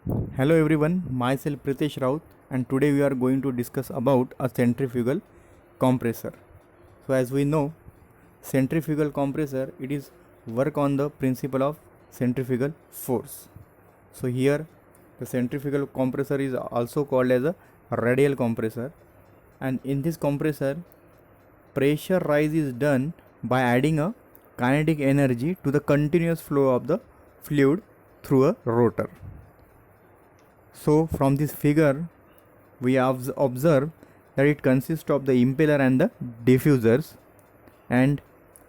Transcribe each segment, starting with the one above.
Hello everyone, myself Pritesh Raut, and today we are going to discuss about a centrifugal compressor. So as we know, centrifugal compressor, it is work on the principle of centrifugal force. So here the centrifugal compressor is also called as a radial compressor, and in this compressor pressure rise is done by adding a kinetic energy to the continuous flow of the fluid through a rotor. So from this figure we observe that it consists of the impeller and the diffusers, and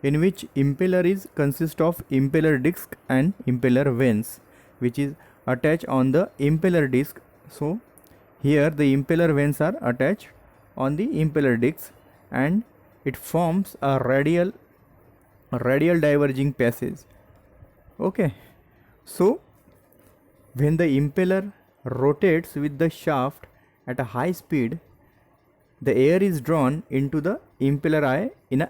in which impeller is consist of impeller disc and impeller vanes, which is attached on the impeller disc. So here the impeller vanes are attached on the impeller disc, and it forms a radial diverging passage. Okay, so when the impeller rotates with the shaft at a high speed, the air is drawn into the impeller eye in an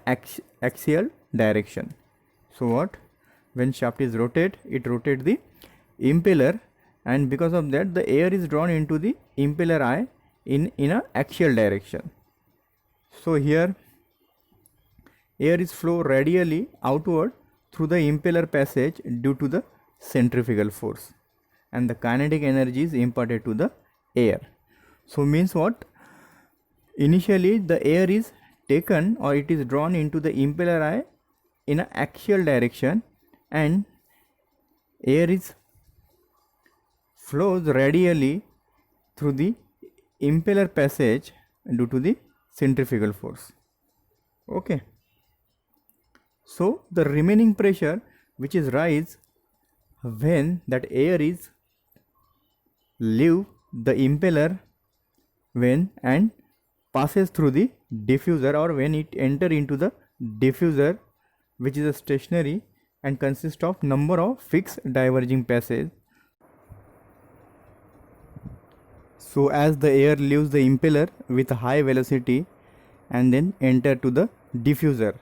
axial direction. So what? When shaft is rotate, it rotates the impeller, and because of that the air is drawn into the impeller eye in an axial direction. So here air is flow radially outward through the impeller passage due to the centrifugal force, and the kinetic energy is imparted to the air. So means what? Initially the air is taken or it is drawn into the impeller eye in an axial direction, and air is flows radially through the impeller passage due to the centrifugal force. Okay. So the remaining pressure which is rise when that air is leave the impeller vane and passes through the diffuser, or when it enter into the diffuser, which is a stationary and consists of number of fixed diverging passages. So as the air leaves the impeller with a high velocity and then enter to the diffuser.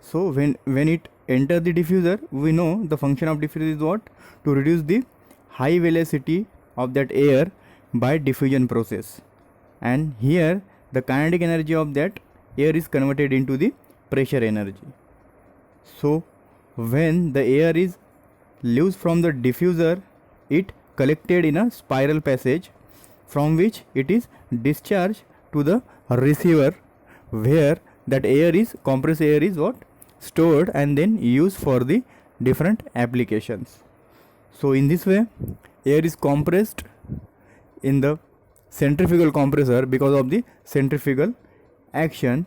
So when it enter the diffuser, we know the function of diffuser is what? To reduce the high velocity of that air by diffusion process, and here the kinetic energy of that air is converted into the pressure energy. So when the air is leaves from the diffuser, it collected in a spiral passage from which it is discharged to the receiver, where that air is compressed air is what? Stored and then used for the different applications. So in this way air is compressed in the centrifugal compressor because of the centrifugal action.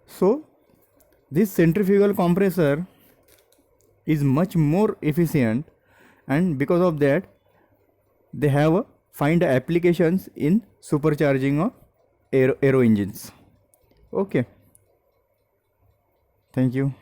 So this centrifugal compressor is much more efficient, and because of that they have find applications in supercharging of aero engines. Okay, thank you.